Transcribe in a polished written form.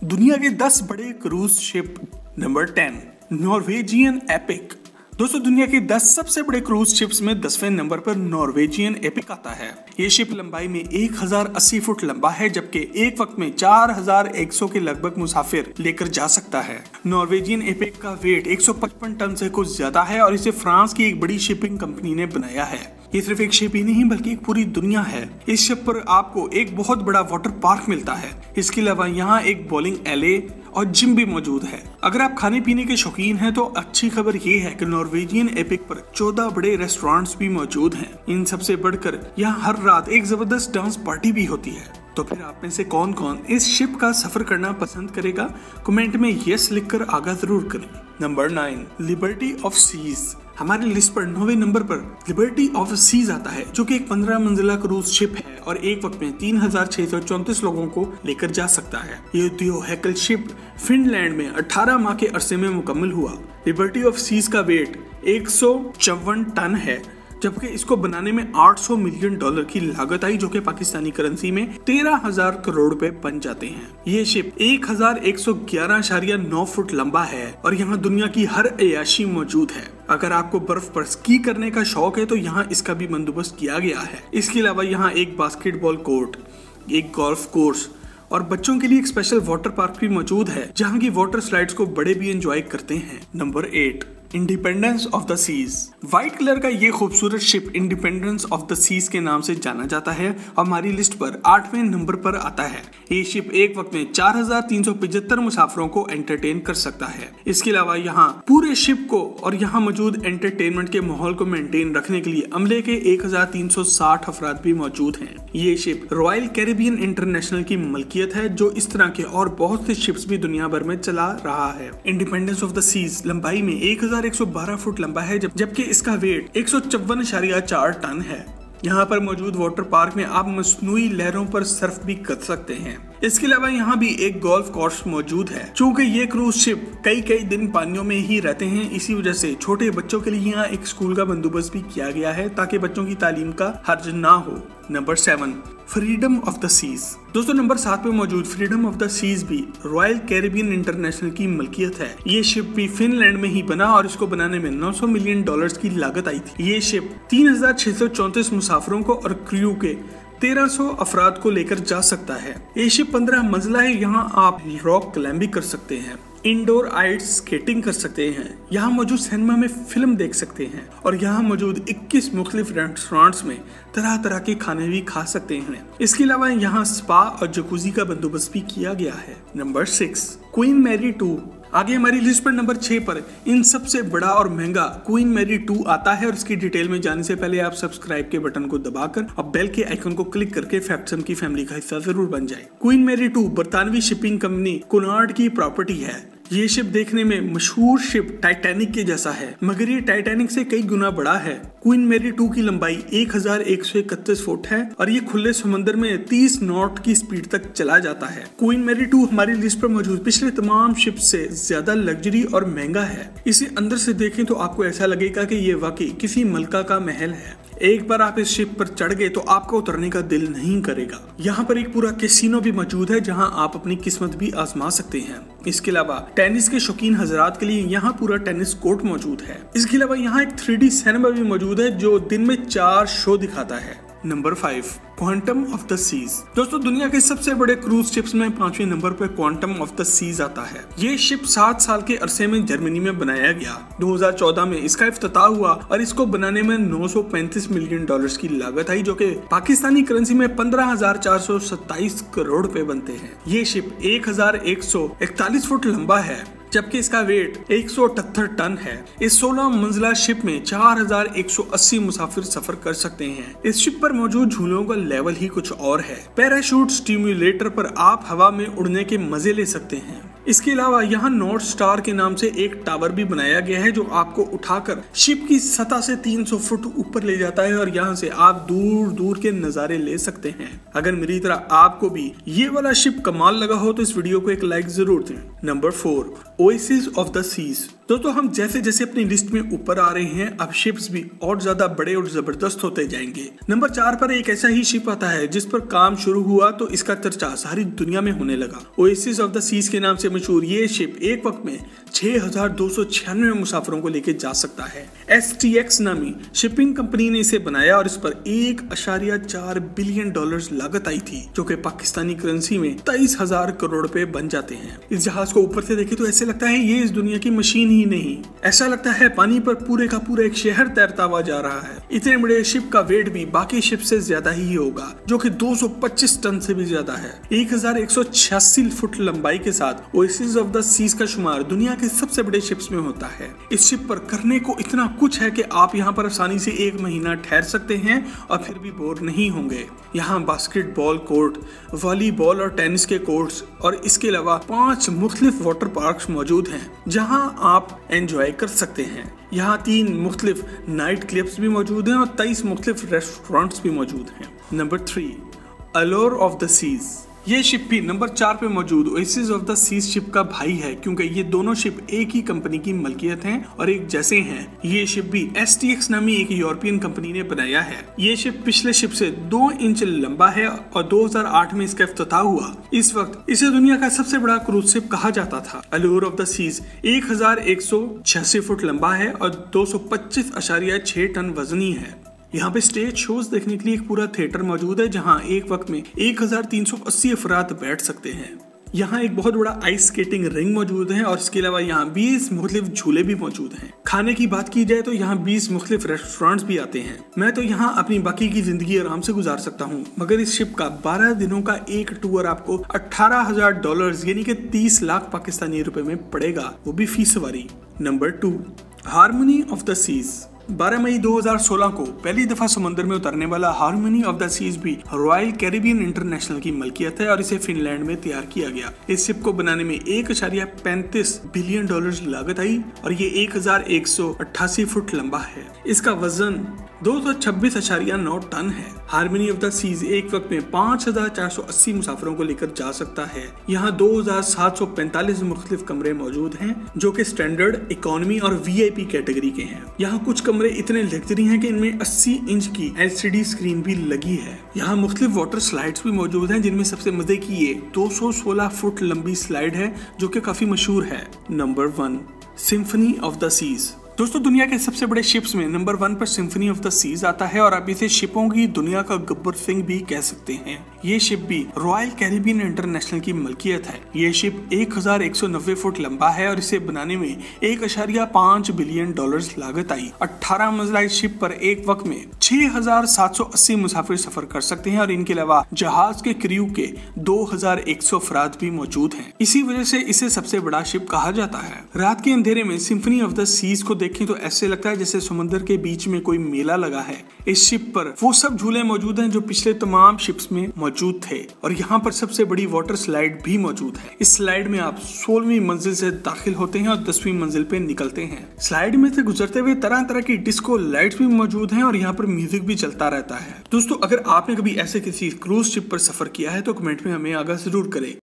दुनिया के 10 बड़े cruise ship. Number 10, Norwegian epic. दोस्तों, दुनिया के 10 सबसे बड़े क्रूज शिप्स में 10वें नंबर पर नॉर्वेजियन एपिक आता है। ये शिप लंबाई में 1080 फुट लंबा है, जबकि एक वक्त में 4100 के लगभग मुसाफिर लेकर जा सकता है। नॉर्वेजियन एपिक का वेट 155 टन से कुछ ज्यादा है और इसे फ्रांस की एक बड़ी शिपिंग कंपनी ने बनाया है। ये सिर्फ एक शिप ही नहीं बल्कि एक पूरी दुनिया है। इस शिप पर आपको एक बहुत बड़ा वाटर पार्क मिलता है। इसके अलावा यहाँ एक बॉलिंग एले और जिम भी मौजूद है। अगर आप खाने पीने के शौकीन हैं तो अच्छी खबर ये है कि नॉर्वेजियन एपिक पर 14 बड़े रेस्टोरेंट्स भी मौजूद हैं। इन सबसे बढ़कर यहाँ हर रात एक जबरदस्त डांस पार्टी भी होती है। तो फिर आप में से कौन कौन इस शिप का सफर करना पसंद करेगा? कमेंट में यस लिखकर आगाह जरूर करें। Number 9, Liberty of Seas. हमारी लिस्ट पर 9वें नंबर पर लिबर्टी ऑफ सीज आता है, जो कि एक 15 मंजिला क्रूज शिप है और एक वक्त में 3634 लोगों को लेकर जा सकता है। ये थियोहेकल शिप फिनलैंड में 18 माह के अरसे में मुकम्मल हुआ। लिबर्टी ऑफ सीज का वेट 154 टन है, जबकि इसको बनाने में $800 मिलियन की लागत आई, जो कि पाकिस्तानी करेंसी में 13,000 करोड़ रुपए बन जाते हैं। ये शिप 1111.9 फुट लंबा है और यहाँ दुनिया की हर अयाशी मौजूद है। अगर आपको बर्फ पर स्की करने का शौक है तो यहाँ इसका भी बंदोबस्त किया गया है। इसके अलावा यहाँ एक बास्केटबॉल कोर्ट, एक गोल्फ कोर्स और बच्चों के लिए एक स्पेशल वाटर पार्क भी मौजूद है, जहाँ की वाटर स्लाइड्स को बड़े भी एंजॉय करते हैं। Number 8, Independence of the Seas. White colour का ये खूबसूरत ship Independence of the Seas के नाम से जाना जाता है और हमारी लिस्ट पर 8वें नंबर पर आता है। ये शिप एक वक्त में 4375 मुसाफिरों को एंटरटेन कर सकता है। इसके अलावा यहाँ पूरे शिप को और यहाँ मौजूद एंटरटेनमेंट के माहौल को मेंटेन रखने के लिए अमले के 1360 अफराद भी मौजूद हैं। ये शिप रॉयल कैरिबियन इंटरनेशनल की मलकियत है, जो इस तरह के और बहुत से शिप्स भी दुनिया भर में चला रहा है। इंडिपेंडेंस ऑफ द सीज लंबाई में 1112 फुट लंबा है, जबकि इसका वेट 154.4 टन है। यहाँ पर मौजूद वाटर पार्क में आप मस्नूई लहरों पर सर्फ भी कर सकते हैं। इसके अलावा यहाँ भी एक गोल्फ कोर्स मौजूद है। चूँकि ये क्रूज शिप कई दिन पानियों में ही रहते हैं, इसी वजह से छोटे बच्चों के लिए यहाँ एक स्कूल का बंदोबस्त भी किया गया है, ताकि बच्चों की तालीम का हर्ज ना हो। Number 7, Freedom of the Seas. दोस्तों, नंबर 7 पे मौजूद फ्रीडम ऑफ द सीज भी रॉयल कैरिबियन इंटरनेशनल की मलकियत है। ये शिप भी फिनलैंड में ही बना और इसको बनाने में $900 मिलियन की लागत आई थी। ये शिप 3634 मुसाफिरों को और क्रू के 1300 अफराद को लेकर जा सकता है। ये शिप 15 मंजिला है। यहाँ आप रॉक क्लाइंबिंग कर सकते हैं, इंडोर आइस स्केटिंग कर सकते हैं, यहाँ मौजूद सिनेमा में फिल्म देख सकते हैं और यहाँ मौजूद 21 मुख्तलिफ रेस्टोरेंट्स में तरह तरह के खाने भी खा सकते हैं। इसके अलावा यहाँ स्पा और जकूजी का बंदोबस्त भी किया गया है। Number 6, Queen Mary 2। आगे हमारी लिस्ट पर नंबर 6 पर इन सबसे बड़ा और महंगा क्वीन मैरी 2 आता है और इसकी डिटेल में जाने से पहले आप सब्सक्राइब के बटन को दबाकर और बेल के आइकन को क्लिक करके फैक्टसम की फैमिली का हिस्सा जरूर बन जाए। क्वीन मैरी 2 बरतानवी शिपिंग कंपनी कुनार्ड की प्रॉपर्टी है। ये शिप देखने में मशहूर शिप टाइटैनिक के जैसा है, मगर ये टाइटैनिक से कई गुना बड़ा है। क्वीन मैरी 2 की लंबाई 1131 फुट है और ये खुले समंदर में 30 नॉट की स्पीड तक चला जाता है। क्वीन मैरी 2 हमारी लिस्ट पर मौजूद पिछले तमाम शिप से ज्यादा लग्जरी और महंगा है। इसे अंदर से देखें तो आपको ऐसा लगेगा कि ये वाकई किसी मलका का महल है। एक बार आप इस शिप पर चढ़ गए तो आपको उतरने का दिल नहीं करेगा। यहाँ पर एक पूरा कैसीनो भी मौजूद है, जहाँ आप अपनी किस्मत भी आजमा सकते हैं। इसके अलावा टेनिस के शौकीन हजरात के लिए यहाँ पूरा टेनिस कोर्ट मौजूद है। इसके अलावा यहाँ एक 3D सिनेमा भी मौजूद है, जो दिन में 4 शो दिखाता है। Number 5, Quantum of the Seas. दोस्तों, दुनिया के सबसे बड़े क्रूज शिप्स में 5वें नंबर पर क्वांटम ऑफ द सीज आता है। ये शिप 7 साल के अरसे में जर्मनी में बनाया गया। 2014 में इसका इफ्तिताह हुआ और इसको बनाने में $935 मिलियन की लागत आई, जो कि पाकिस्तानी करेंसी में 15,427 करोड़ रुपए बनते हैं। ये शिप 1141 फुट लंबा है, जबकि इसका वेट 178 टन है। इस 16 मंजिला शिप में 4180 मुसाफिर सफर कर सकते हैं। इस शिप पर मौजूद झूलों का लेवल ही कुछ और है। पैराशूट स्टिम्युलेटर पर आप हवा में उड़ने के मजे ले सकते हैं। इसके अलावा यहाँ नॉर्थ स्टार के नाम से एक टावर भी बनाया गया है, जो आपको उठाकर शिप की सतह से 300 फुट ऊपर ले जाता है और यहाँ से आप दूर दूर के नजारे ले सकते हैं। अगर मेरी तरह आपको भी ये वाला शिप कमाल लगा हो तो इस वीडियो को एक लाइक जरूर दें। Number 4, Oasis of the Seas. दोस्तों हम जैसे जैसे अपनी लिस्ट में ऊपर आ रहे हैं अब शिप्स भी और ज्यादा बड़े और जबरदस्त होते जाएंगे। नंबर 4 पर एक ऐसा ही शिप आता है जिस पर काम शुरू हुआ तो इसका चर्चा सारी दुनिया में होने लगा। ओएसिस ऑफ द सीज के नाम से मशहूर ये शिप एक वक्त में 6296 मुसाफिरों को लेकर जा सकता है। STX नामी शिपिंग कंपनी ने इसे बनाया और इस पर 1.4 बिलियन डॉलर्स लागत आई थी, जो कि पाकिस्तानी करेंसी में 23,000 करोड़ रुपए बन जाते हैं। इस जहाज को ऊपर से देखे तो ऐसे लगता है ये इस दुनिया की मशीन ही नहीं, ऐसा लगता है पानी पर पूरे का पूरा एक शहर तैरता हुआ जा रहा है। इतने बड़े शिप का वेट भी बाकी शिप से ज्यादा ही होगा, जो कि 225 टन से भी ज्यादा है। 1186 फुट लंबाई के साथ ओएसिस ऑफ द सीज का शुमार दुनिया के सबसे बड़े शिप्स में होता है। इस शिप पर करने को इतना कुछ है कि आप यहाँ पर आसानी से 1 महीना ठहर सकते हैं और फिर भी बोर नहीं होंगे। यहाँ बास्केटबॉल कोर्ट, वॉलीबॉल और टेनिस के कोर्ट्स और इसके अलावा 5 मुख्तलिफ वाटर पार्क्स मौजूद हैं जहाँ आप एंजॉय कर सकते हैं। यहाँ 3 मुख्तलिफ नाइट क्लब्स भी मौजूद हैं और 23 मुख्तलिफ रेस्टोरेंट्स भी मौजूद हैं। Number 3 Allure of the Seas. ये शिप भी नंबर 4 पे मौजूद Oasis of the Seas ship का भाई है, क्योंकि ये दोनों शिप एक ही कंपनी की मलकियत हैं और एक जैसे हैं। ये शिप भी STX नामी एक यूरोपियन कंपनी ने बनाया है। ये शिप पिछले शिप से 2 इंच लंबा है और 2008 में इसका इफ्तिताह हुआ। इस वक्त इसे दुनिया का सबसे बड़ा क्रूज शिप कहा जाता था। Allure of the seize 1186 foot लंबा है और 225.6 टन वजनी है। यहाँ पे स्टेज शोज देखने के लिए एक पूरा थिएटर मौजूद है जहाँ एक वक्त में 1380 अफराद बैठ सकते हैं। यहाँ एक बहुत बड़ा आइस स्केटिंग रिंग मौजूद है और इसके अलावा यहाँ 20 मुख्तलिफ झूले भी मौजूद हैं। खाने की बात की जाए तो यहाँ 20 मुख्तलिफ रेस्टोरेंट्स भी आते हैं। मैं तो यहाँ अपनी बाकी की जिंदगी आराम से गुजार सकता हूँ, मगर इस शिप का 12 दिनों का एक टूर आपको $18,000 यानी कि 30 लाख पाकिस्तानी रुपए में पड़ेगा, वो भी फी सवारी। Number 2 Harmony of the Seas. 12 मई 2016 को पहली दफा समंदर में उतरने वाला हार्मनी ऑफ द सीज भी रॉयल कैरिबियन इंटरनेशनल की मलकियत है और इसे फिनलैंड में तैयार किया गया। इस शिप को बनाने में 1.35 बिलियन डॉलर्स लागत आई और ये 1188 फुट लंबा है। इसका वजन 226.9 टन है। हार्मनी ऑफ द सीज एक वक्त में 5480 मुसाफिरों को लेकर जा सकता है। यहाँ 2745 मुख्तलिफ कमरे मौजूद हैं, जो कि स्टैंडर्ड, इकोनॉमी और VIP कैटेगरी के हैं। यहाँ कुछ कमरे इतने लग्जरी हैं कि इनमें 80 इंच की LCD स्क्रीन भी लगी है। यहाँ मुख्तलिफ वाटर स्लाइड्स भी मौजूद हैं, जिनमें सबसे मजे की ये 216 फुट लंबी स्लाइड है, जो कि काफी मशहूर है। Number 1 Symphony of the Seas. दोस्तों दुनिया के सबसे बड़े शिप्स में नंबर 1 पर सिम्फनी ऑफ द सीज आता है और आप इसे शिपों की दुनिया का गब्बर सिंह भी कह सकते हैं। ये शिप भी रॉयल कैरिबियन इंटरनेशनल की मलकियत है। ये शिप 1190 फुट लंबा है और इसे बनाने में 1.5 बिलियन डॉलर्स लागत आई। 18 मंजिला इस शिप पर एक वक्त में 6780 मुसाफिर सफर कर सकते हैं और इनके अलावा जहाज के क्रू के 2100 अफराद भी मौजूद हैं। इसी वजह से इसे सबसे बड़ा शिप कहा जाता है। रात के अंधेरे में सिम्फनी ऑफ द सीज को देखें तो ऐसे लगता है जैसे समुद्र के बीच में कोई मेला लगा है। इस शिप पर वो सब झूले मौजूद हैं जो पिछले तमाम शिप्स में मौजूद थे और यहाँ पर सबसे बड़ी वाटर स्लाइड भी मौजूद है। इस स्लाइड में आप 16वीं मंजिल से दाखिल होते हैं और 10वीं मंजिल पे निकलते हैं। स्लाइड में से गुजरते हुए तरह तरह की डिस्को लाइट्स भी मौजूद हैं और यहाँ पर म्यूजिक भी चलता रहता है। दोस्तों अगर आपने कभी ऐसे किसी क्रूज शिप पर सफर किया है तो कमेंट में हमें आगाह जरूर करें।